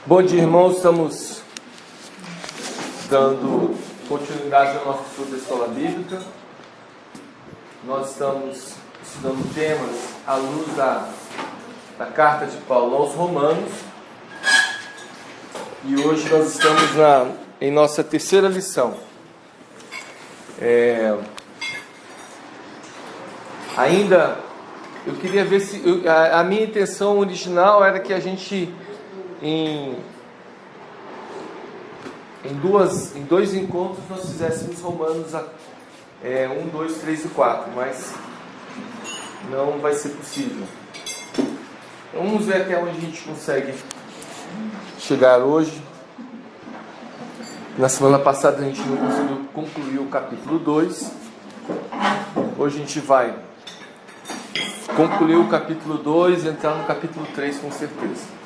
Bom dia, irmãos. Estamos dando continuidade ao nosso estudo da Escola Bíblica. Nós estamos estudando temas à luz da carta de Paulo aos Romanos. E hoje nós estamos em nossa terceira lição. Ainda eu queria ver se... A minha intenção original era que a gente... Em dois encontros nós fizéssemos Romanos 1, 2, 3 e 4, mas não vai ser possível. Vamos ver até onde a gente consegue chegar hoje. Na semana passada a gente não conseguiu concluir o capítulo 2. Hoje a gente vai concluir o capítulo 2 e entrar no capítulo 3 com certeza.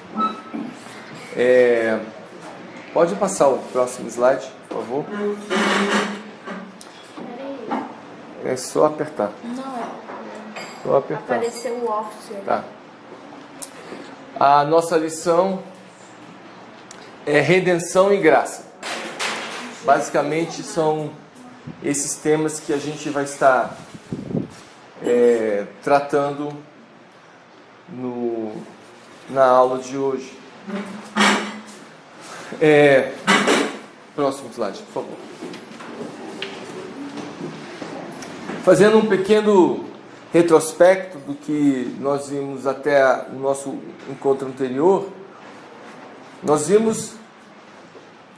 Pode passar o próximo slide, por favor. É só apertar. Não, só apertar. apareceu o office. Tá. A nossa lição é redenção e graça. Basicamente são esses temas que a gente vai estar tratando na aula de hoje. Próximo slide, por favor. Fazendo um pequeno retrospecto do que nós vimos até o nosso encontro anterior, nós vimos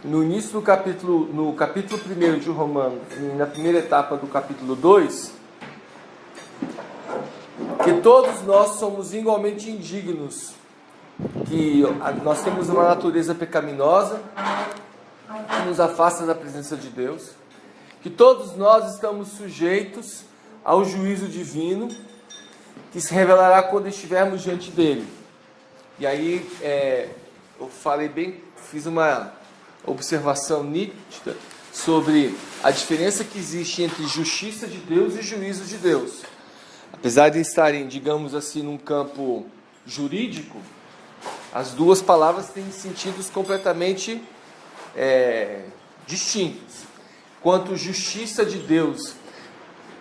no início do capítulo, no capítulo 1 de Romanos, e na primeira etapa do capítulo 2, que todos nós somos igualmente indignos, que nós temos uma natureza pecaminosa que nos afasta da presença de Deus, que todos nós estamos sujeitos ao juízo divino que se revelará quando estivermos diante dele. E aí eu fiz uma observação nítida sobre a diferença que existe entre justiça de Deus e juízo de Deus. Apesar de estarem, digamos assim, num campo jurídico, as duas palavras têm sentidos completamente distintos. Quanto justiça de Deus,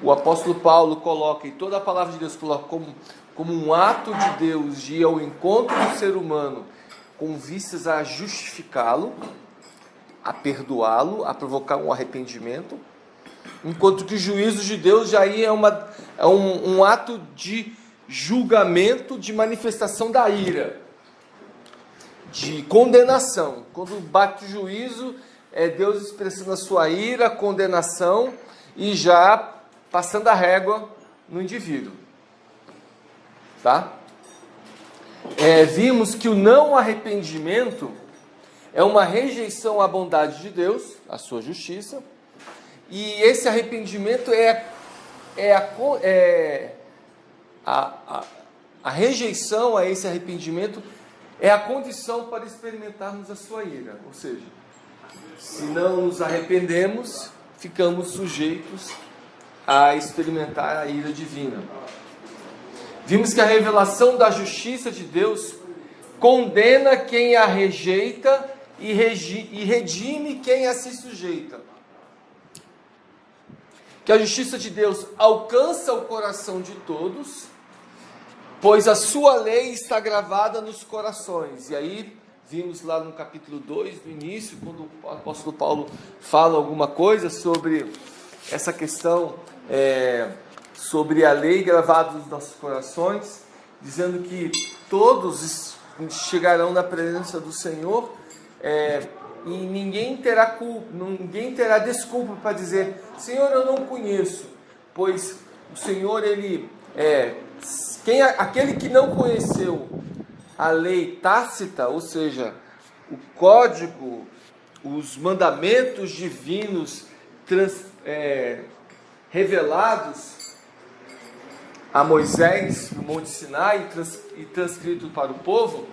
o apóstolo Paulo coloca, e toda a palavra de Deus coloca como um ato de Deus de ir ao encontro do ser humano com vistas a justificá-lo, a perdoá-lo, a provocar um arrependimento, enquanto que o juízo de Deus já aí é um ato de julgamento, de manifestação da ira, de condenação. Quando bate o juízo, é Deus expressando a sua ira, a condenação e já passando a régua no indivíduo. Tá? Vimos que o não arrependimento é uma rejeição à bondade de Deus, à sua justiça, e esse arrependimento a rejeição a esse arrependimento é a condição para experimentarmos a sua ira. Ou seja, se não nos arrependemos, ficamos sujeitos a experimentar a ira divina. Vimos que a revelação da justiça de Deus condena quem a rejeita e redime quem a se sujeita. Que a justiça de Deus alcança o coração de todos, pois a sua lei está gravada nos corações. E aí, vimos lá no capítulo 2, no início, quando o apóstolo Paulo fala alguma coisa sobre essa questão, sobre a lei gravada nos nossos corações, dizendo que todos chegarão na presença do Senhor, e ninguém terá desculpa para dizer: Senhor, eu não conheço, pois o Senhor, aquele que não conheceu a lei tácita, ou seja, o código, os mandamentos divinos revelados a Moisés no Monte Sinai e transcrito para o povo,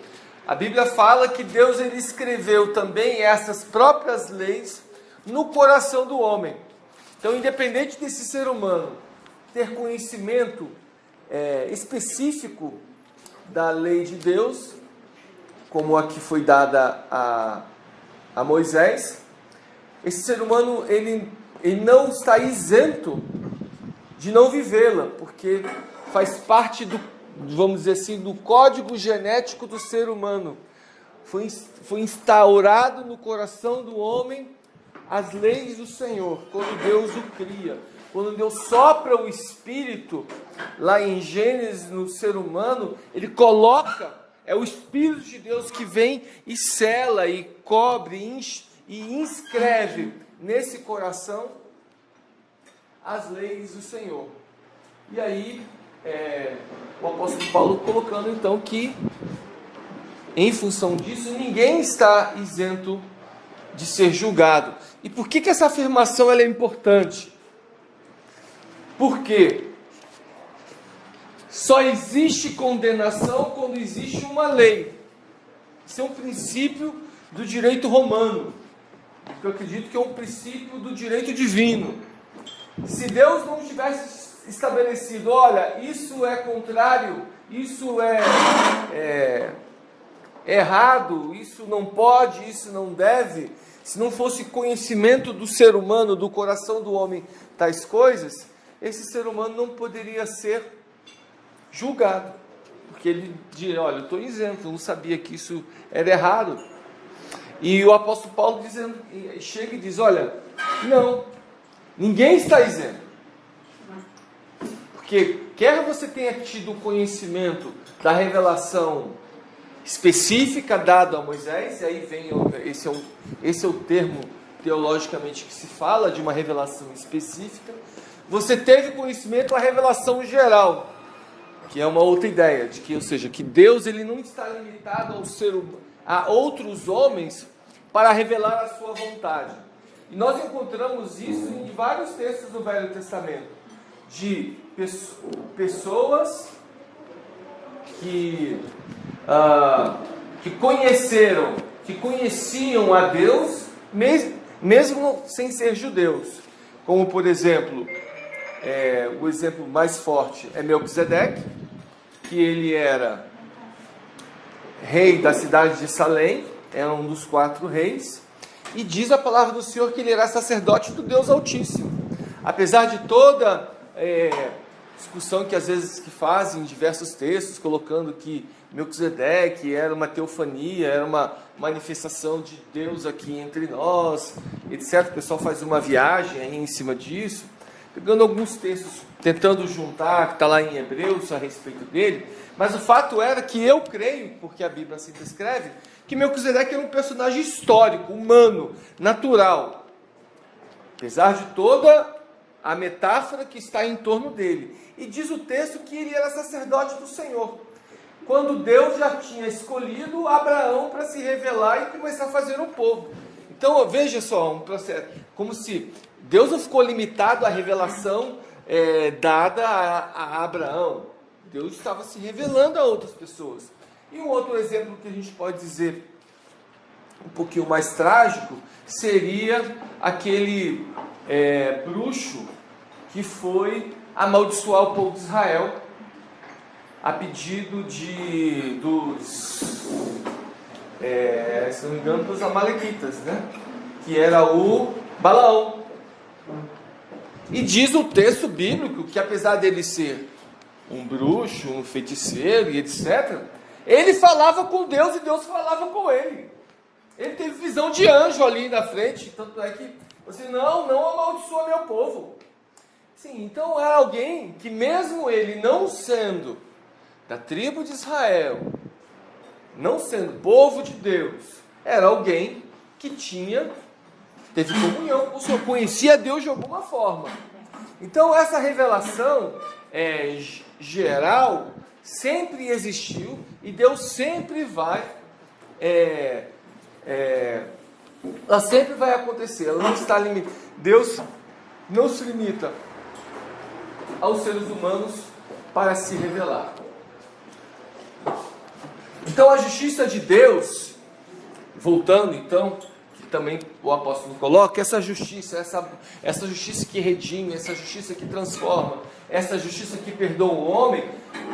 a Bíblia fala que Deus escreveu também essas próprias leis no coração do homem. Então, independente desse ser humano ter conhecimento específico da lei de Deus, como a que foi dada a Moisés, esse ser humano ele não está isento de não vivê-la, porque faz parte do, vamos dizer assim, do código genético do ser humano. Foi instaurado no coração do homem as leis do Senhor, quando Deus o cria. Quando Deus sopra o Espírito, lá em Gênesis, no ser humano, Ele coloca, é o Espírito de Deus que vem e sela, e cobre, e inscreve nesse coração as leis do Senhor. E aí, o apóstolo Paulo colocando então que, em função disso, ninguém está isento de ser julgado. E por que essa afirmação ela é importante? Porque só existe condenação quando existe uma lei. Isso é um princípio do direito romano, que eu acredito que é um princípio do direito divino. Se Deus não tivesse estabelecido, olha, isso é contrário, isso é errado, isso não pode, isso não deve, se não fosse conhecimento do ser humano, do coração do homem, tais coisas, esse ser humano não poderia ser julgado, porque ele diria, olha, eu estou isento, eu não sabia que isso era errado. E o apóstolo Paulo chega e diz, olha, não, ninguém está isento, porque quer você tenha tido conhecimento da revelação específica dada a Moisés, e aí vem, esse é o termo teologicamente que se fala de uma revelação específica. Você teve conhecimento da revelação geral, que é uma outra ideia, de que, ou seja, que Deus ele não está limitado a outros homens para revelar a sua vontade. E nós encontramos isso em vários textos do Velho Testamento, de pessoas que conheciam a Deus, mesmo sem ser judeus. Como, por exemplo, o exemplo mais forte é Melquisedeque, que ele era rei da cidade de Salém, era um dos 4 reis, e diz a palavra do Senhor que ele era sacerdote do Deus Altíssimo. Apesar de toda discussão que às vezes fazem em diversos textos, colocando que Melquisedeque era uma teofania, era uma manifestação de Deus aqui entre nós, etc. O pessoal faz uma viagem aí em cima disso, pegando alguns textos, tentando juntar, que está lá em Hebreus a respeito dele, mas o fato era que eu creio, porque a Bíblia assim descreve, que Melquisedeque era um personagem histórico, humano, natural, apesar de toda a metáfora que está em torno dele. E diz o texto que ele era sacerdote do Senhor, quando Deus já tinha escolhido Abraão para se revelar e começar a fazer um povo. Então, veja só, um processo, como se Deus não ficou limitado à revelação dada a Abraão. Deus estava se revelando a outras pessoas. E um outro exemplo que a gente pode dizer um pouquinho mais trágico seria aquele bruxo que foi amaldiçoar o povo de Israel a pedido dos, se não me engano, dos amalequitas, né? Que era o Balaão. E diz o texto bíblico que, apesar dele ser um bruxo, um feiticeiro e etc., ele falava com Deus e Deus falava com ele. Ele teve visão de anjo ali na frente, tanto é que você não amaldiçoa meu povo. Sim, então é alguém que, mesmo ele não sendo da tribo de Israel, não sendo povo de Deus, era alguém que teve comunhão com o Senhor, conhecia Deus de alguma forma. Então essa revelação geral sempre existiu e Deus sempre vai ela sempre vai acontecer, ela não está limitada. Deus não se limita aos seres humanos para se revelar. Então a justiça de Deus, voltando então, também o apóstolo coloca, essa justiça que redime, essa justiça que transforma, essa justiça que perdoa o homem,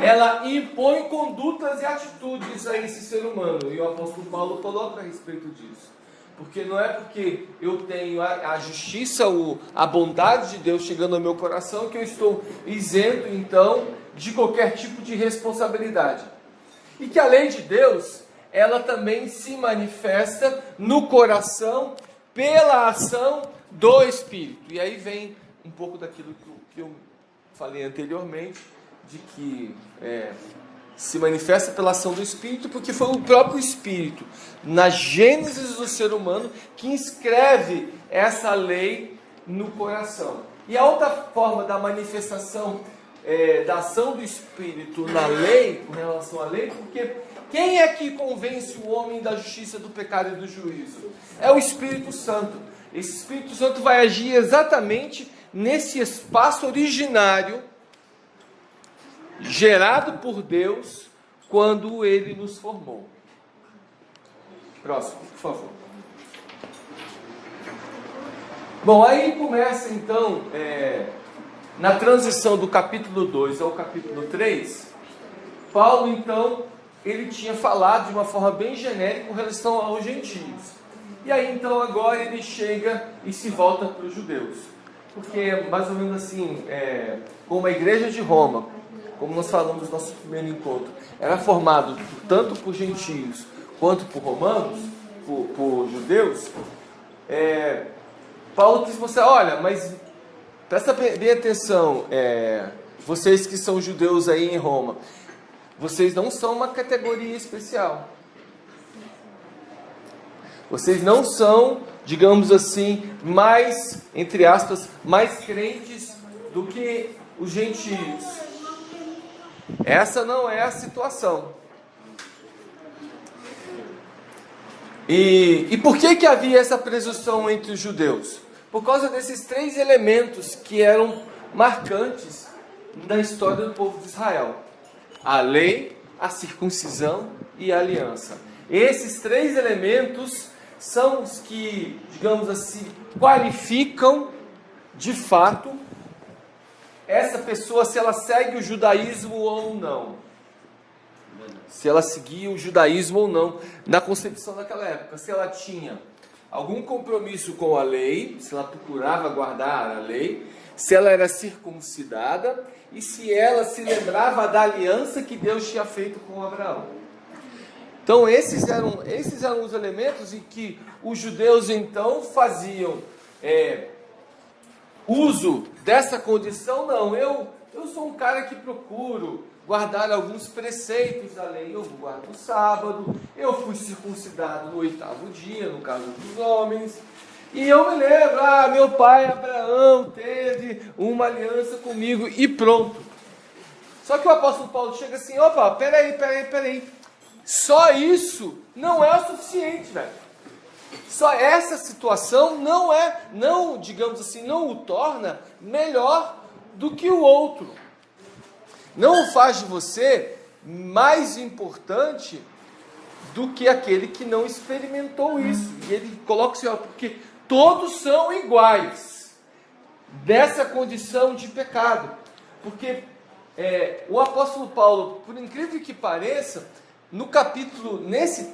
ela impõe condutas e atitudes a esse ser humano. E o apóstolo Paulo coloca a respeito disso. Porque não é porque eu tenho a justiça, a bondade de Deus chegando ao meu coração, que eu estou isento, então, de qualquer tipo de responsabilidade. E que a lei de Deus, ela também se manifesta no coração pela ação do Espírito. E aí vem um pouco daquilo que eu falei anteriormente, de que se manifesta pela ação do Espírito, porque foi o próprio Espírito, na gênese do ser humano, que inscreve essa lei no coração. E a outra forma da manifestação da ação do Espírito na lei, com relação à lei, porque quem é que convence o homem da justiça, do pecado e do juízo? É o Espírito Santo. Esse Espírito Santo vai agir exatamente nesse espaço originário, gerado por Deus, quando Ele nos formou. Próximo, por favor. Bom, aí começa então, na transição do capítulo 2 ao capítulo 3, Paulo então, ele tinha falado de uma forma bem genérica com relação aos gentios. E aí então agora ele chega e se volta para os judeus. Porque mais ou menos assim, como a igreja de Roma, como nós falamos no nosso primeiro encontro, era formado tanto por gentios quanto por romanos, por judeus, Paulo quis mostrar, olha, mas presta bem atenção, vocês que são judeus aí em Roma, vocês não são uma categoria especial. Vocês não são, digamos assim, mais, entre aspas, mais crentes do que os gentios. Essa não é a situação. E por que havia essa presunção entre os judeus? Por causa desses 3 elementos que eram marcantes na história do povo de Israel: a lei, a circuncisão e a aliança. Esses 3 elementos são os que, digamos assim, qualificam de fato essa pessoa, se ela segue o judaísmo ou não. Se ela seguia o judaísmo ou não, na concepção daquela época. Se ela tinha algum compromisso com a lei, se ela procurava guardar a lei, se ela era circuncidada e se ela se lembrava da aliança que Deus tinha feito com Abraão. Então esses eram os elementos em que os judeus então faziam uso dessa condição. Não, eu sou um cara que procuro guardar alguns preceitos da lei. Eu guardo o sábado, eu fui circuncidado no 8º dia, no caso dos homens, e eu me lembro, meu pai Abraão teve uma aliança comigo, e pronto. Só que o apóstolo Paulo chega assim, opa, peraí, só isso não é o suficiente, velho. Só essa situação não, digamos assim, não o torna melhor do que o outro. Não o faz de você mais importante do que aquele que não experimentou isso. E ele coloca assim, porque todos são iguais dessa condição de pecado. Porque o apóstolo Paulo, por incrível que pareça, nesse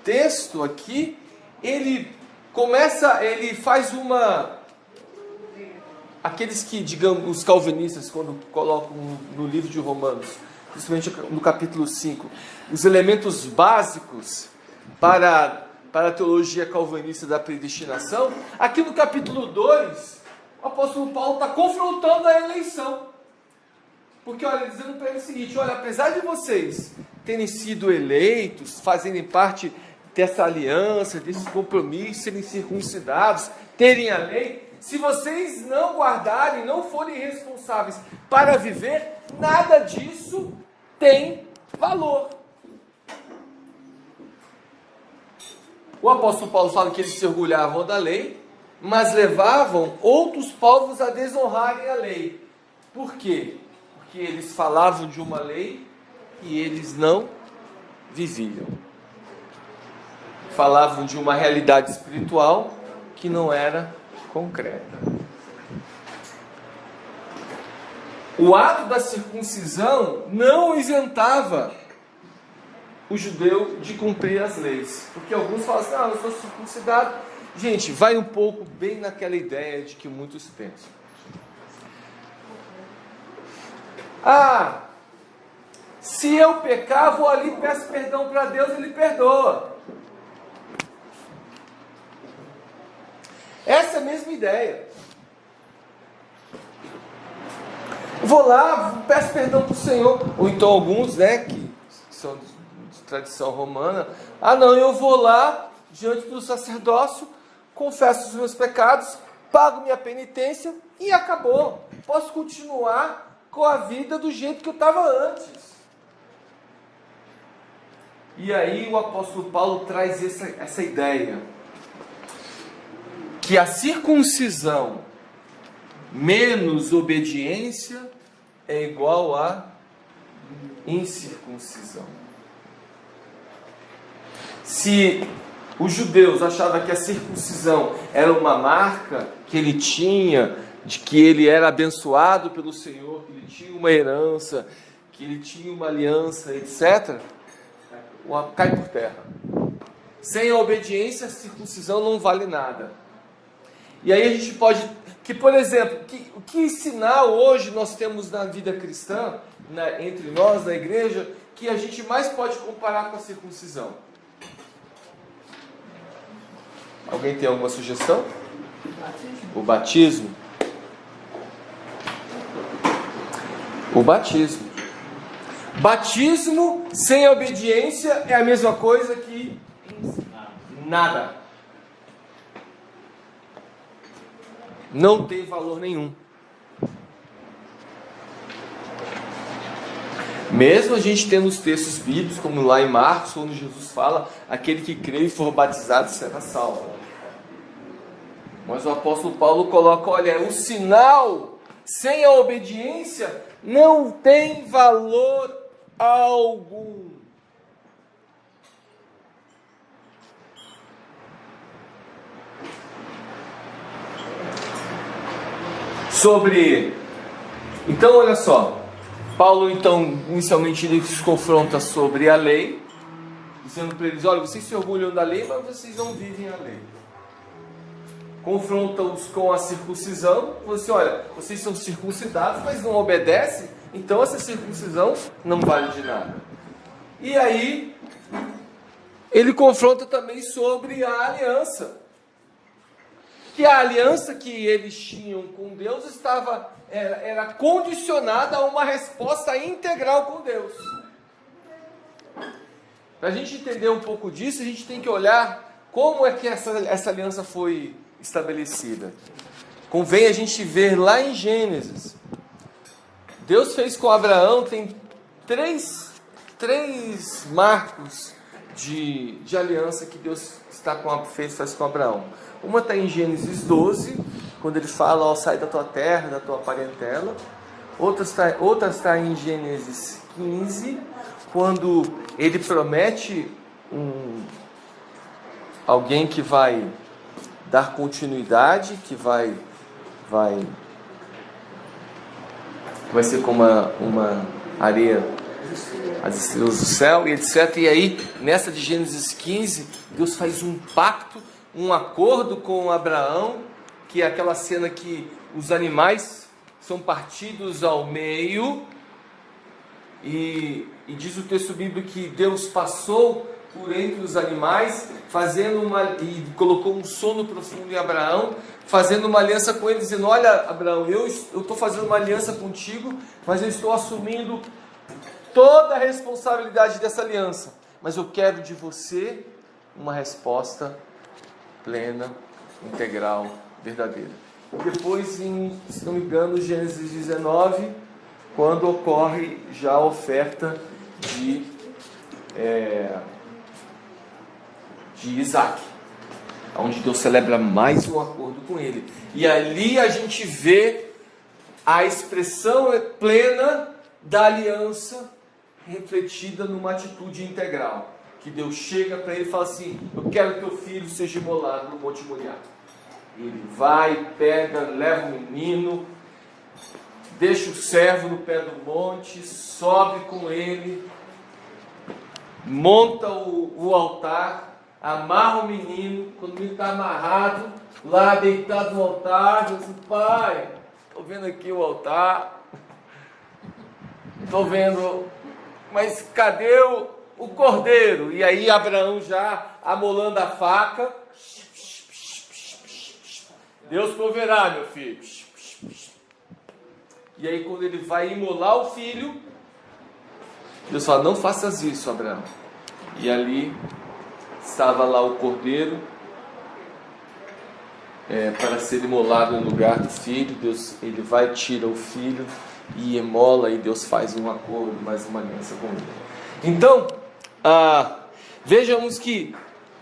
texto aqui, ele faz aqueles que, digamos, os calvinistas, quando colocam no livro de Romanos, principalmente no capítulo 5, os elementos básicos para a teologia calvinista da predestinação, aqui no capítulo 2, o apóstolo Paulo está confrontando a eleição. Porque, dizendo para ele o seguinte, apesar de vocês terem sido eleitos, fazerem parte dessa aliança, desse compromisso, serem circuncidados, terem a lei, se vocês não guardarem, não forem responsáveis para viver, nada disso tem valor. O apóstolo Paulo fala que eles se orgulhavam da lei, mas levavam outros povos a desonrarem a lei. Por quê? Porque eles falavam de uma lei e eles não viviam. falavam de uma realidade espiritual que não era concreta. O ato da circuncisão não isentava o judeu de cumprir as leis. Porque alguns falam assim, eu sou circuncidado. Gente, vai um pouco bem naquela ideia de que muitos pensam. Se eu pecar, vou ali e peço perdão para Deus, Ele perdoa. Essa é a mesma ideia. Vou lá, peço perdão para o Senhor. Ou então alguns, que são de tradição romana. Não, eu vou lá, diante do sacerdócio, confesso os meus pecados, pago minha penitência e acabou. Posso continuar com a vida do jeito que eu estava antes. E aí o apóstolo Paulo traz essa ideia. Que a circuncisão menos obediência é igual a incircuncisão. Se os judeus achavam que a circuncisão era uma marca que ele tinha, de que ele era abençoado pelo Senhor, que ele tinha uma herança, que ele tinha uma aliança, etc., cai por terra. Sem a obediência, a circuncisão não vale nada. E aí a gente pode, por exemplo, que sinal hoje nós temos na vida cristã, entre nós, na igreja, que a gente mais pode comparar com a circuncisão? Alguém tem alguma sugestão? O batismo. O batismo. Batismo sem obediência é a mesma coisa que nada. Não tem valor nenhum. Mesmo a gente tendo os textos bíblicos, como lá em Marcos, onde Jesus fala, aquele que crê e for batizado será salvo. Mas o apóstolo Paulo coloca, olha, o sinal sem a obediência não tem valor algum. Então olha só, Paulo então inicialmente ele se confronta sobre a lei, dizendo para eles, olha, vocês se orgulham da lei, mas vocês não vivem a lei. Confronta-os com a circuncisão, você, olha, vocês são circuncidados, mas não obedecem, então essa circuncisão não vale de nada. E aí ele confronta também sobre a aliança. Que a aliança que eles tinham com Deus era condicionada a uma resposta integral com Deus. Para a gente entender um pouco disso, a gente tem que olhar como é que essa aliança foi estabelecida. Convém a gente ver lá em Gênesis. Deus fez com Abraão, tem três marcos de aliança que Deus faz com Abraão. Uma está em Gênesis 12, quando ele fala, sai da tua terra, da tua parentela. Outra está em Gênesis 15, quando ele promete alguém que vai dar continuidade, que vai ser como uma areia, as estrelas do céu, e etc. E aí, nessa de Gênesis 15, Deus faz um pacto, um acordo com Abraão, que é aquela cena que os animais são partidos ao meio, e diz o texto bíblico que Deus passou por entre os animais, e colocou um sono profundo em Abraão, fazendo uma aliança com ele, dizendo, olha Abraão, eu estou fazendo uma aliança contigo, mas eu estou assumindo toda a responsabilidade dessa aliança, mas eu quero de você uma resposta plena, integral, verdadeira. Depois, se não me engano, Gênesis 19, quando ocorre já a oferta de Isaac, onde Deus celebra mais um acordo com ele. E ali a gente vê a expressão plena da aliança refletida numa atitude integral. que Deus chega para ele e fala assim: eu quero que teu filho seja imolado no Monte Moriá. Ele vai, pega, leva o menino, deixa o servo no pé do monte, sobe com ele, monta o altar, amarra o menino. Quando o menino está amarrado, lá deitado no altar, diz assim: pai, estou vendo aqui o altar, estou vendo, mas cadê o cordeiro? E aí Abraão já amolando a faca: Deus proverá, meu filho. E aí quando ele vai imolar o filho, Deus fala: não faças isso, Abraão. E ali estava lá o cordeiro para ser imolado no lugar do filho. Deus, ele vai, tira o filho e imola, e Deus faz um acordo, mais uma aliança com ele. Então, vejamos que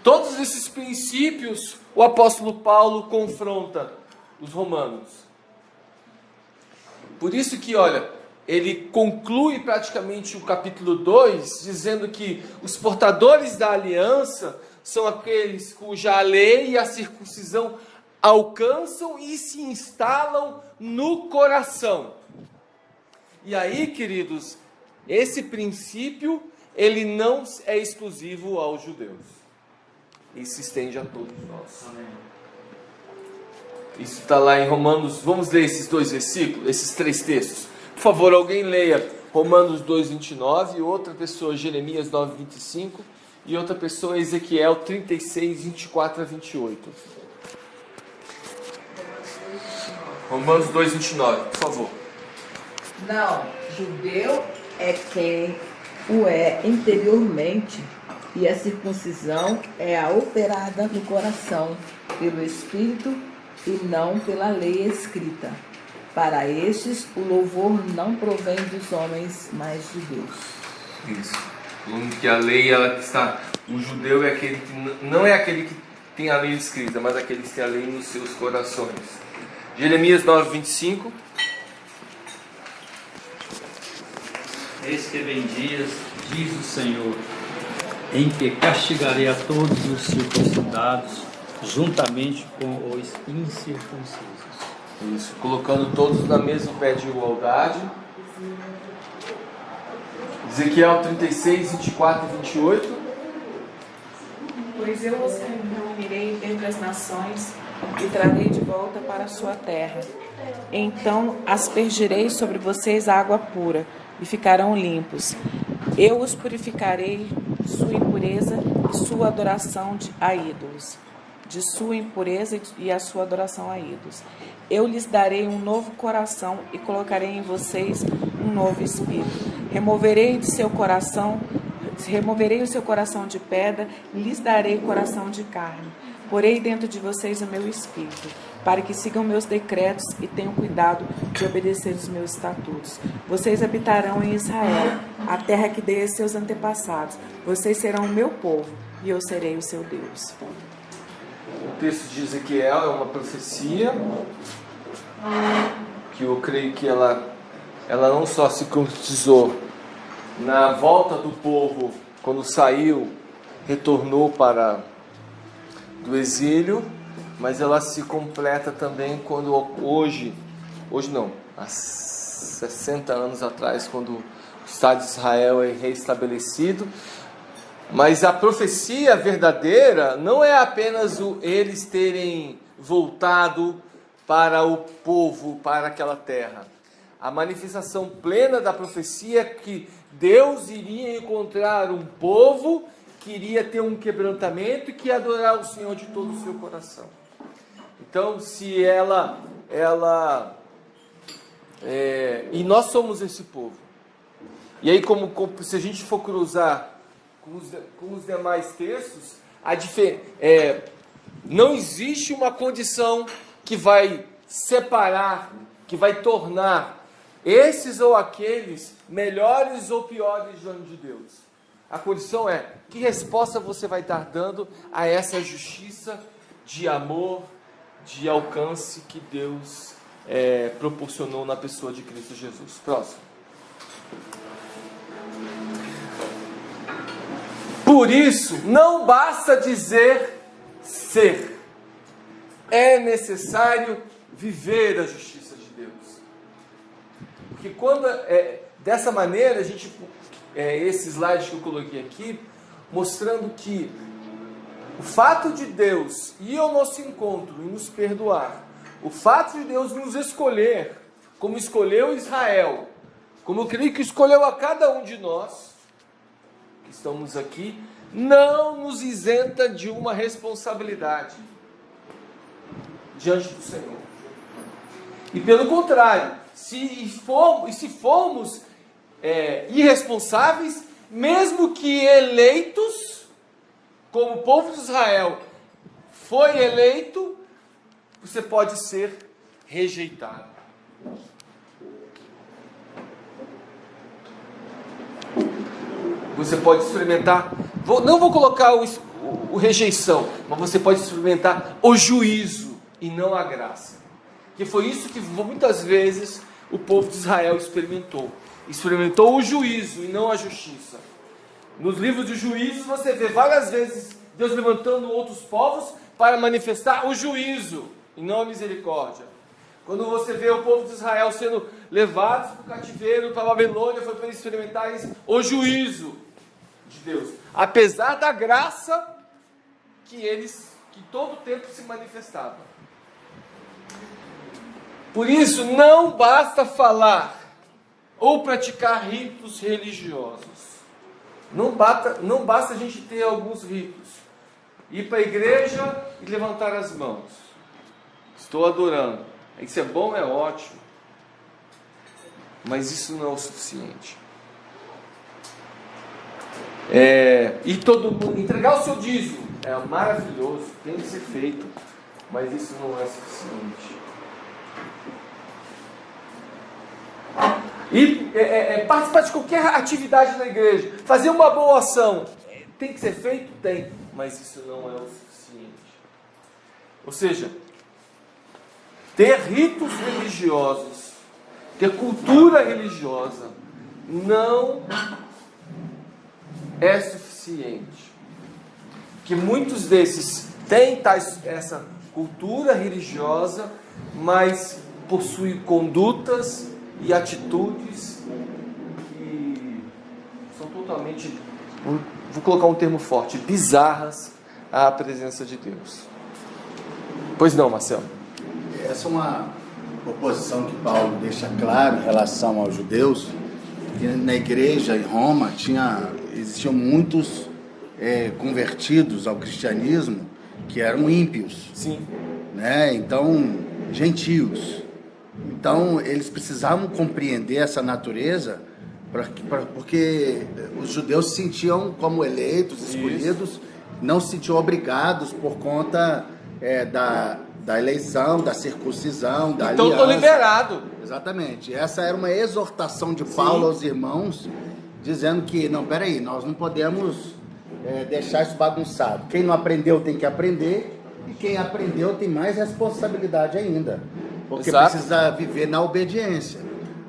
todos esses princípios o apóstolo Paulo confronta os romanos. Por isso que, olha, ele conclui praticamente o capítulo 2, dizendo que os portadores da aliança são aqueles cuja lei e a circuncisão alcançam e se instalam no coração. E aí, queridos, esse princípio, ele não é exclusivo aos judeus. Ele se estende a todos nós. Amém. Isso está lá em Romanos. Vamos ler esses dois versículos, esses três textos. Por favor, alguém leia Romanos 2, 29, outra pessoa Jeremias 9, 25 e outra pessoa Ezequiel 36, 24 a 28. Romanos 2, 29, por favor. Não, judeu é quem o é interiormente, e a circuncisão é a operada no coração pelo Espírito e não pela lei escrita. Para estes, o louvor não provém dos homens, mas de Deus. Isso. Que a lei, ela está. O judeu é aquele que não é aquele que tem a lei escrita, mas aquele que tem a lei nos seus corações. Jeremias 9, 25. Eis que vem dias, diz o Senhor, em que castigarei a todos os circuncidados, juntamente com os incircuncisos. Isso, colocando todos na mesma pé de igualdade. Ezequiel 36, 24 e 28. Pois eu os reunirei dentre as nações e trarei de volta para a sua terra. Então aspergirei sobre vocês a água pura, e ficarão limpos. Eu os purificarei de sua impureza e sua adoração a ídolos. De sua impureza e a sua adoração a ídolos. Eu lhes darei um novo coração e colocarei em vocês um novo espírito. Removerei o seu coração de pedra e lhes darei coração de carne. Porei dentro de vocês o meu espírito, para que sigam meus decretos e tenham cuidado de obedecer os meus estatutos. Vocês habitarão em Israel, a terra que dei a seus antepassados. Vocês serão o meu povo e eu serei o seu Deus. O texto de Ezequiel é uma profecia que eu creio que ela não só se concretizou na volta do povo, quando saiu, retornou do exílio, mas ela se completa também quando hoje não, há 60 anos atrás, quando o Estado de Israel é reestabelecido. Mas a profecia verdadeira não é apenas eles terem voltado para o povo, para aquela terra. A manifestação plena da profecia é que Deus iria encontrar um povo que iria ter um quebrantamento e que ia adorar o Senhor de todo o seu coração. Então, se e nós somos esse povo. E aí, se a gente for cruzar com os demais textos, não existe uma condição que vai separar, que vai tornar esses ou aqueles melhores ou piores diante de Deus. A condição é: que resposta você vai estar dando a essa justiça de amor, de alcance que Deus proporcionou na pessoa de Cristo Jesus. Próximo. Por isso, não basta dizer ser. É necessário viver a justiça de Deus. Porque quando dessa maneira, esse slide que eu coloquei aqui, mostrando que o fato de Deus ir ao nosso encontro e nos perdoar, o fato de Deus nos escolher, como escolheu Israel, como eu creio que escolheu a cada um de nós, que estamos aqui, não nos isenta de uma responsabilidade diante do Senhor. E pelo contrário, se formos irresponsáveis, mesmo que eleitos, como o povo de Israel foi eleito, você pode ser rejeitado. Você pode experimentar, não vou colocar o rejeição, mas você pode experimentar o juízo e não a graça. Que foi isso que muitas vezes o povo de Israel experimentou. Experimentou o juízo e não a justiça. Nos livros de juízos você vê várias vezes Deus levantando outros povos para manifestar o juízo e não a misericórdia. Quando você vê o povo de Israel sendo levados para o cativeiro, para a Babilônia, foi para eles experimentarem o juízo de Deus. Apesar da graça que todo o tempo se manifestava. Por isso, não basta falar ou praticar ritos religiosos. Não basta a gente ter alguns ritos. Ir para a igreja e levantar as mãos. Estou adorando. Isso é bom, é ótimo. Mas isso não é o suficiente. E todo mundo entregar o seu dízimo é maravilhoso, tem que ser feito. Mas isso não é suficiente. E participar de qualquer atividade na igreja, fazer uma boa ação, tem que ser feito? Tem, mas isso não é o suficiente. Ou seja, ter ritos religiosos, ter cultura religiosa, não é suficiente. Que muitos desses têm essa cultura religiosa, mas possuem condutas e atitudes que são totalmente, vou colocar um termo forte, bizarras à presença de Deus. Pois não, Marcelo? Essa é uma proposição que Paulo deixa claro em relação aos judeus. Que na igreja em Roma existiam muitos convertidos ao cristianismo que eram ímpios. Sim. Né? Então, gentios. Então, eles precisavam compreender essa natureza, porque os judeus se sentiam como eleitos, escolhidos, isso. Não se sentiam obrigados por conta da eleição, da circuncisão, da aliança. Então, estou liberado. Exatamente. Essa era uma exortação de Paulo aos irmãos, dizendo que, não, peraí, nós não podemos deixar isso bagunçado. Quem não aprendeu tem que aprender, e quem aprendeu tem mais responsabilidade ainda. Porque Exato. Precisa viver na obediência,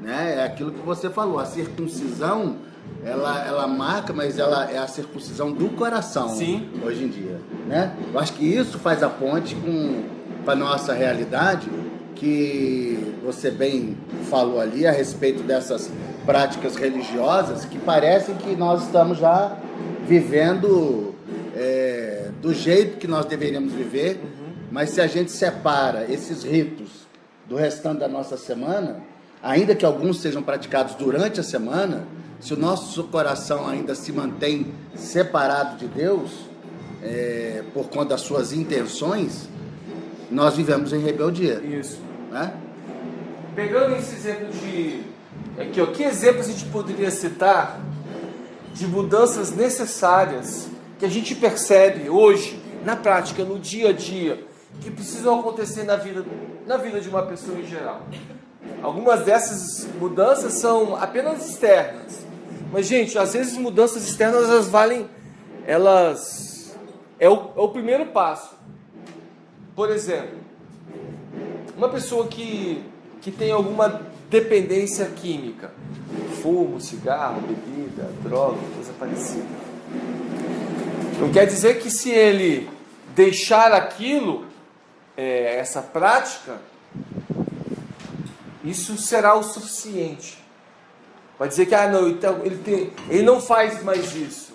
né? É aquilo que você falou, a circuncisão, ela marca, mas ela é a circuncisão do coração. Sim. Hoje em dia, né? Eu acho que isso faz a ponte com a nossa realidade, que você bem falou ali a respeito dessas práticas religiosas, que parecem que nós estamos já vivendo do jeito que nós deveríamos viver, mas se a gente separa esses ritos do restante da nossa semana, ainda que alguns sejam praticados durante a semana, se o nosso coração ainda se mantém separado de Deus, por conta das suas intenções, nós vivemos em rebeldia. Isso. Né? Pegando esse exemplo que exemplos a gente poderia citar de mudanças necessárias que a gente percebe hoje, na prática, no dia a dia, que precisam acontecer na vida de uma pessoa em geral. Algumas dessas mudanças são apenas externas. Mas, gente, às vezes mudanças externas, elas é o primeiro passo. Por exemplo, uma pessoa que tem alguma dependência química, fumo, cigarro, bebida, droga, coisa parecida. Não quer dizer que se ele deixar aquilo, essa prática, isso será o suficiente. Vai dizer que não, então, ele não faz mais isso.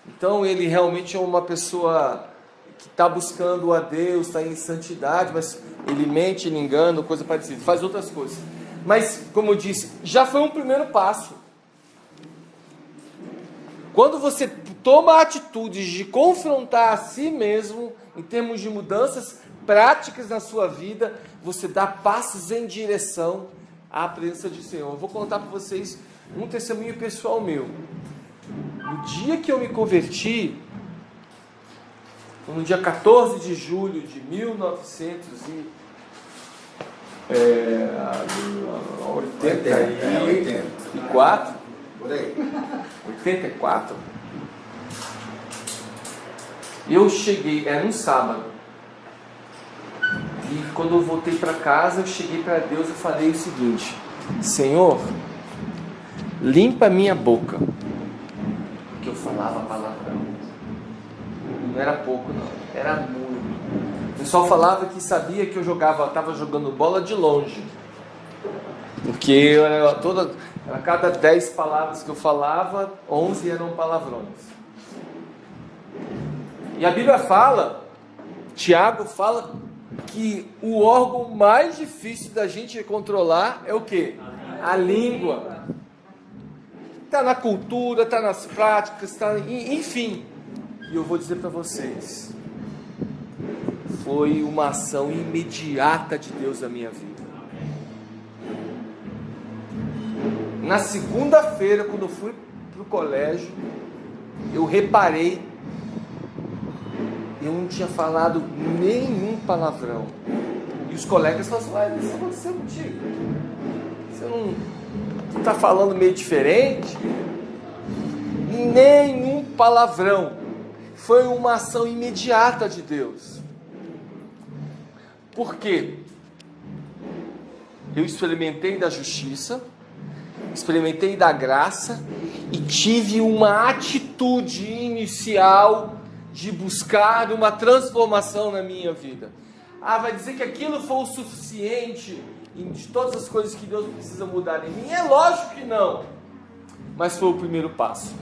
Então ele realmente é uma pessoa que está buscando a Deus, está em santidade, mas ele mente, ele engana, coisa parecida, faz outras coisas. Mas, como eu disse, já foi um primeiro passo. Quando você toma atitudes de confrontar a si mesmo, em termos de mudanças práticas na sua vida, você dá passos em direção à presença do Senhor. Eu vou contar para vocês um testemunho pessoal meu. No dia que eu me converti, no dia 14 de julho de 1984, Por aí. 84, eu cheguei, era um sábado, e quando eu voltei para casa, eu cheguei para Deus e falei o seguinte: Senhor, limpa minha boca, porque eu falava palavrão. Não era pouco, não, era muito. O pessoal falava que sabia que eu estava jogando bola de longe, porque a cada 10 palavras que eu falava, 11 eram palavrões. E a Bíblia fala, Tiago fala, que o órgão mais difícil da gente controlar é o quê? A língua. Está na cultura, está nas práticas, enfim. E eu vou dizer para vocês, foi uma ação imediata de Deus na minha vida. Na segunda-feira, quando eu fui para o colégio, eu reparei, eu não tinha falado nenhum palavrão. E os colegas falaram assim: isso aconteceu contigo? Você não está falando meio diferente? Nenhum palavrão. Foi uma ação imediata de Deus. Por quê? Eu experimentei da justiça, experimentei da graça e tive uma atitude inicial de buscar uma transformação na minha vida. Vai dizer que aquilo foi o suficiente de todas as coisas que Deus precisa mudar em mim? É lógico que não, mas foi o primeiro passo.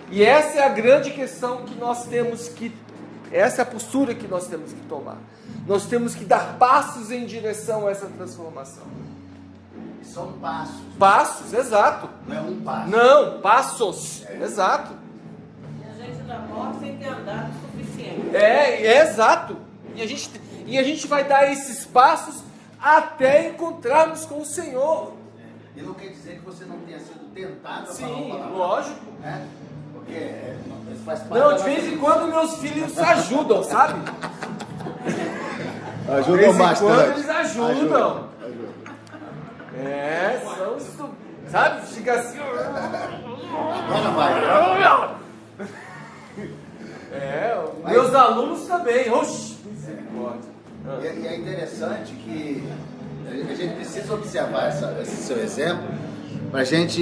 E essa é a grande questão que nós temos que, essa é a postura que nós temos que tomar. Nós temos que dar passos em direção a essa transformação. São passos. Passos, exato. Não é um passo. Não, passos, exato. E a gente ainda morre sem ter andado o suficiente. Exato. E a gente vai dar esses passos até encontrarmos com o Senhor. E não quer dizer que você não tenha sido tentado a falar Sim, uma palavra, lógico. né? Porque isso faz parte Não, da de vez nossa em quando meus filhos ajudam, sabe? De Ajudam vez em bastante. quando eles ajudam. Ajudam. Sabe? Fica assim. Agora vai. Meus alunos também. Oxi, misericórdia. E é interessante que a gente precisa observar esse seu exemplo para a gente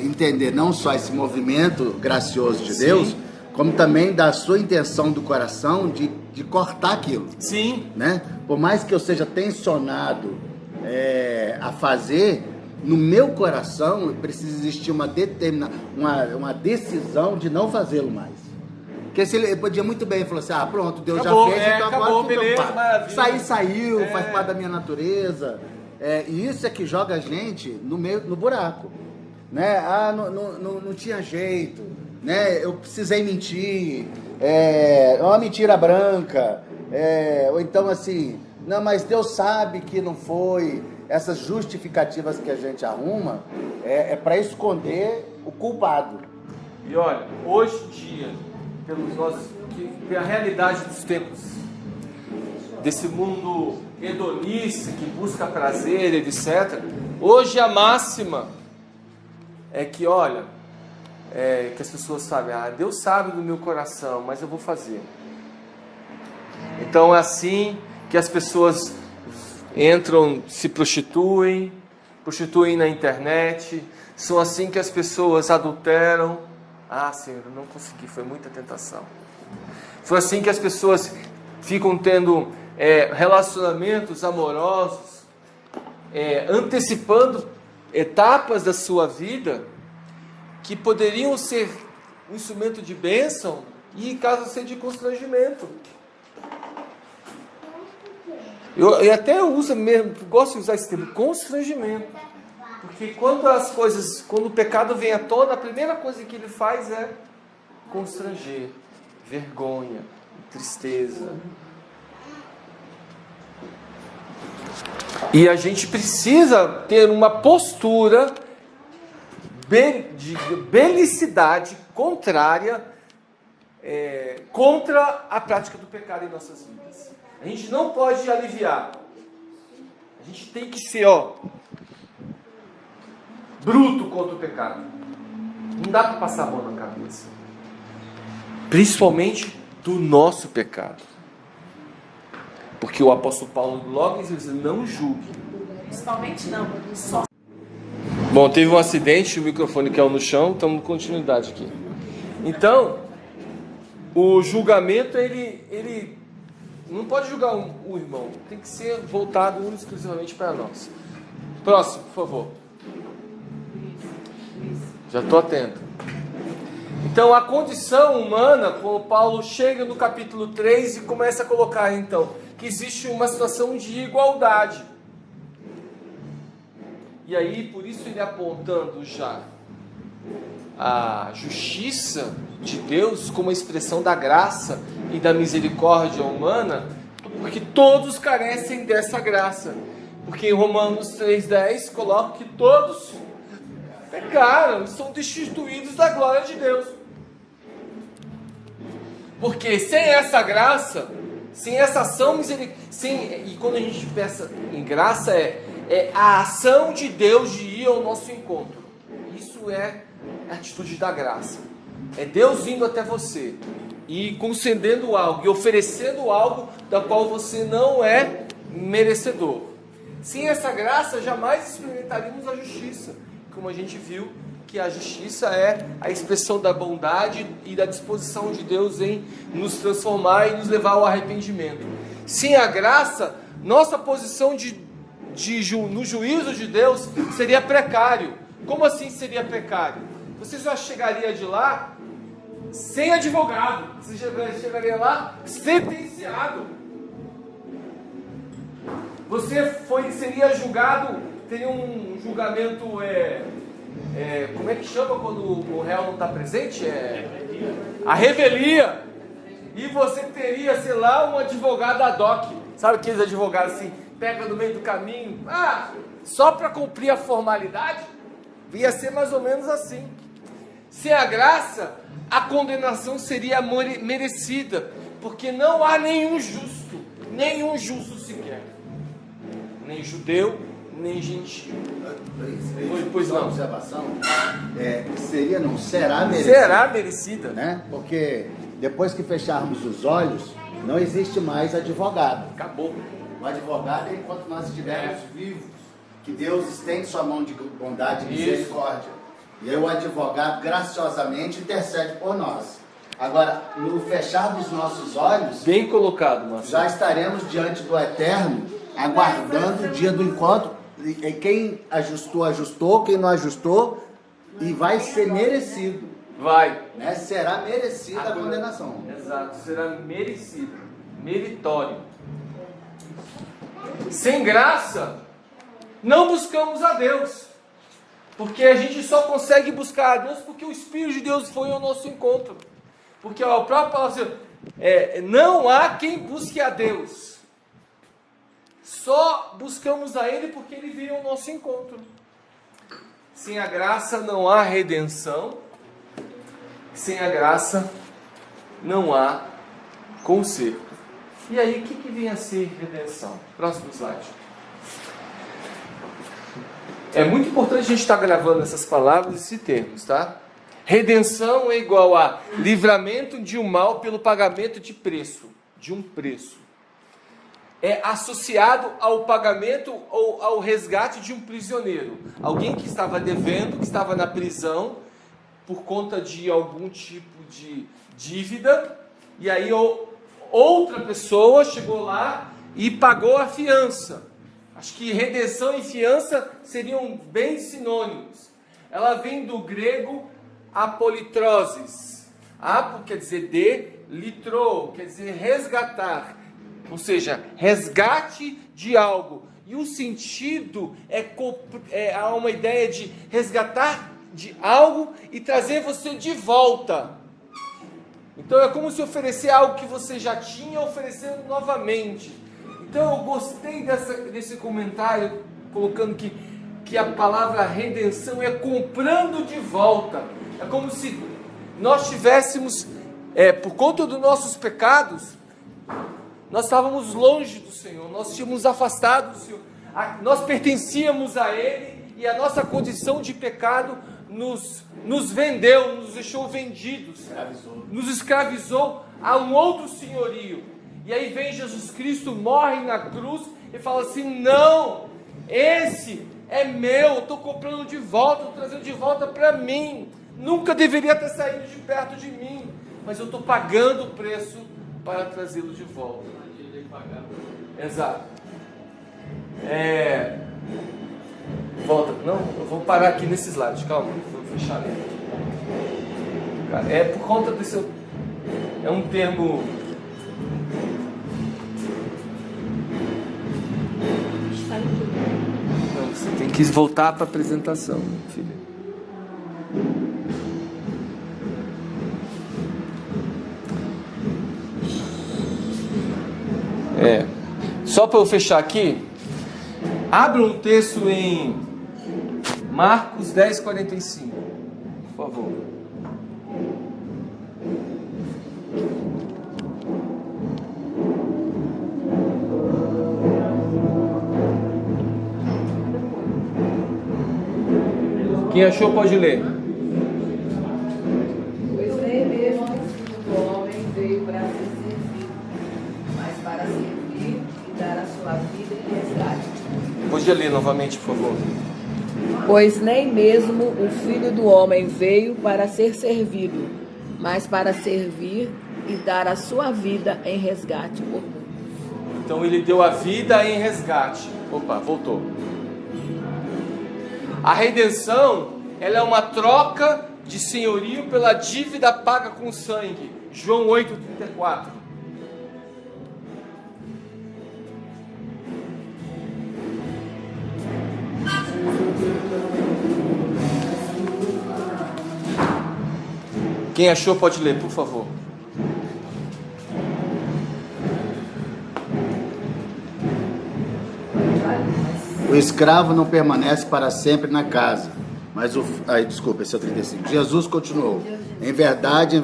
entender não só esse movimento gracioso de Deus, como também da sua intenção do coração de cortar aquilo. Sim. Né? Por mais que eu seja tensionado a fazer, no meu coração precisa existir uma decisão de não fazê-lo mais. Porque se ele podia muito bem falar assim: pronto, Deus Acabou, já fez, então acabou, agora beleza, maravilha. saiu, faz parte da minha natureza. E isso é que joga a gente no buraco. Né? Não tinha jeito, né? Eu precisei mentir, uma mentira branca, ou então assim, não, mas Deus sabe que não foi. Essas justificativas que a gente arruma é para esconder o culpado. E olha, hoje em dia, a realidade dos tempos, desse mundo hedonista que busca prazer, etc. Hoje a máxima é que, olha, que as pessoas sabem: Deus sabe do meu coração, mas eu vou fazer. Então é assim que as pessoas entram, se prostituem na internet, são assim que as pessoas adulteram, Ah, Senhor, eu não consegui, foi muita tentação. Foi assim que as pessoas ficam tendo relacionamentos amorosos, antecipando etapas da sua vida que poderiam ser um instrumento de bênção e, em caso ser de constrangimento. Eu até uso mesmo, gosto de usar esse termo, constrangimento. Porque quando o pecado vem à tona, a primeira coisa que ele faz é constranger, vergonha, tristeza. E a gente precisa ter uma postura de belicidade contrária contra a prática do pecado em nossas vidas. A gente não pode aliviar. A gente tem que ser, bruto contra o pecado. Não dá para passar a mão na cabeça. Principalmente do nosso pecado. Porque o apóstolo Paulo logo diz, não julgue. Principalmente não, só. Bom, teve um acidente, o microfone caiu no chão, estamos com continuidade aqui. Então, o julgamento, ele não pode julgar o irmão, tem que ser voltado exclusivamente para nós. Próximo, por favor. Já estou atento. Então, a condição humana, como Paulo chega no capítulo 3 e começa a colocar, então, que existe uma situação de igualdade. E aí, por isso ele apontando já a justiça de Deus como a expressão da graça e da misericórdia humana, porque todos carecem dessa graça. Porque em Romanos 3,10 coloca que todos pecaram, são destituídos da glória de Deus. Porque sem essa graça, sem essa ação misericórdia, e quando a gente pensa em graça, é a ação de Deus de ir ao nosso encontro. Isso é a atitude da graça. É Deus vindo até você e concedendo algo, e oferecendo algo da qual você não é merecedor. Sem essa graça, jamais experimentaríamos a justiça. Como a gente viu, que a justiça é a expressão da bondade e da disposição de Deus em nos transformar e nos levar ao arrependimento. Sem a graça, nossa posição no juízo de Deus seria precário. Como assim seria precário? Você já chegaria de lá sem advogado. Você chegaria lá sentenciado. Você seria julgado, teria um julgamento, como é que chama quando o réu não está presente? A revelia. E você teria, sei lá, um advogado ad hoc. Sabe aqueles advogados assim, pega no meio do caminho, só para cumprir a formalidade? Ia ser mais ou menos assim. Sem a graça, a condenação seria merecida, porque não há nenhum justo sequer. Nem judeu, nem gentio. Pois não. Observação, será merecida. Será merecida. Né? Porque depois que fecharmos os olhos, não existe mais advogado. Acabou. O advogado é enquanto nós estivermos vivos, que Deus estende sua mão de bondade e misericórdia. E aí o advogado graciosamente intercede por nós. Agora, no fechar dos nossos olhos, bem colocado, Marcelo, já estaremos diante do Eterno, aguardando o dia do encontro. E quem ajustou, ajustou. Quem não ajustou, e vai ser merecido. Vai. Né? Será merecida a condenação. Exato, será merecido. Meritório. Sem graça, não buscamos a Deus. Porque a gente só consegue buscar a Deus porque o Espírito de Deus foi ao nosso encontro. Porque a própria palavra não há quem busque a Deus. Só buscamos a Ele porque Ele veio ao nosso encontro. Sem a graça não há redenção. Sem a graça não há conserto. E aí, o que vem a ser redenção? Próximo slide. É muito importante a gente estar gravando essas palavras e esses termos, tá? Redenção é igual a livramento de um mal pelo pagamento de um preço. É associado ao pagamento ou ao resgate de um prisioneiro. Alguém que estava devendo, que estava na prisão, por conta de algum tipo de dívida, e aí outra pessoa chegou lá e pagou a fiança. Acho que redenção e fiança seriam bem sinônimos. Ela vem do grego apolitrosis. Apo quer dizer de, litro quer dizer resgatar. Ou seja, resgate de algo. E o sentido há uma ideia de resgatar de algo e trazer você de volta. Então é como se oferecer algo que você já tinha, oferecendo novamente. Então eu gostei desse comentário, colocando que a palavra redenção é comprando de volta. É como se nós tivéssemos, por conta dos nossos pecados, nós estávamos longe do Senhor, nós tínhamos afastado do Senhor, nós pertencíamos a Ele, e a nossa condição de pecado nos vendeu, nos deixou vendidos, nos escravizou a um outro senhorio. E aí vem Jesus Cristo, morre na cruz e fala assim: não, esse é meu, eu estou comprando de volta, estou trazendo de volta para mim. Nunca deveria ter saído de perto de mim, mas eu estou pagando o preço para trazê-lo de volta. Exato. Volta. Não, eu vou parar aqui nesse slide, calma, vou fechar ali. É por conta desse. É um termo. Não, você tem que voltar para a apresentação, filha. Só para eu fechar aqui, abra um texto em Marcos 10:45, por favor. Quem achou pode ler. Pois nem mesmo o Filho do Homem veio para ser servido, mas para servir e dar a sua vida em resgate. Pode ler novamente, por favor. Pois nem mesmo o Filho do Homem veio para ser servido, mas para servir e dar a sua vida em resgate por muitos. Então ele deu a vida em resgate. Opa, voltou. A redenção, ela é uma troca de senhorio pela dívida paga com sangue. João 8:34. Quem achou pode ler, por favor. O escravo não permanece para sempre na casa, mas desculpa, esse é o 35. Jesus continuou: em verdade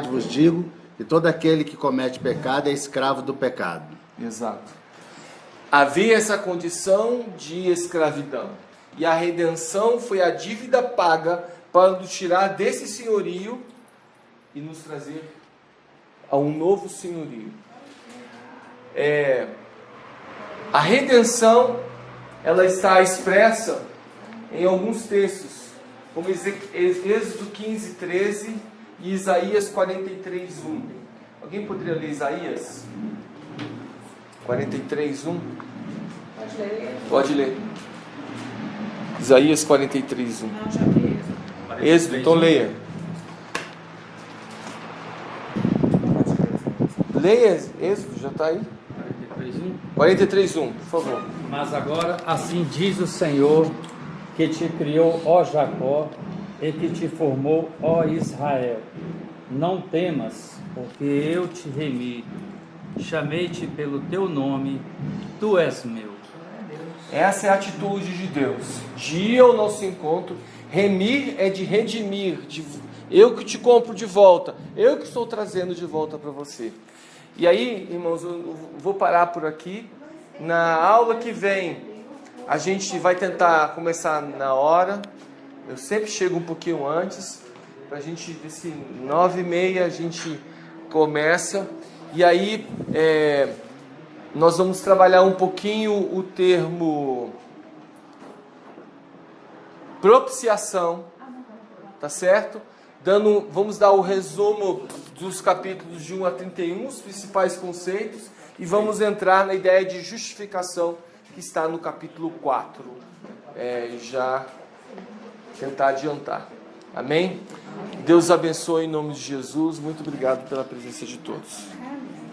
vos digo que todo aquele que comete pecado é escravo do pecado. Exato. Havia essa condição de escravidão, e a redenção foi a dívida paga para nos tirar desse senhorio e nos trazer a um novo senhorio. A redenção, ela está expressa em alguns textos, como Êxodo 15:13 e Isaías 43:1. Alguém poderia ler Isaías 43:1? Pode ler. Pode ler. Isaías 43:1. Não, já li. Êxodo, então leia. Leia Êxodo, já está aí. 43:1, por favor. Mas agora assim diz o Senhor, que te criou, ó Jacó, e que te formou, ó Israel. Não temas, porque eu te remi, chamei-te pelo teu nome, tu és meu. Essa é a atitude de Deus, de ir ao nosso encontro. Remir é de redimir, eu que te compro de volta, eu que estou trazendo de volta para você. E aí, irmãos, eu vou parar por aqui. Na aula que vem, a gente vai tentar começar na hora. Eu sempre chego um pouquinho antes, para a gente, desse 9:30 a gente começa. E aí, nós vamos trabalhar um pouquinho o termo propiciação, tá certo? Vamos dar o resumo dos capítulos de 1 a 31, os principais conceitos, e vamos entrar na ideia de justificação que está no capítulo 4. Já tentar adiantar. Amém? Deus abençoe em nome de Jesus. Muito obrigado pela presença de todos.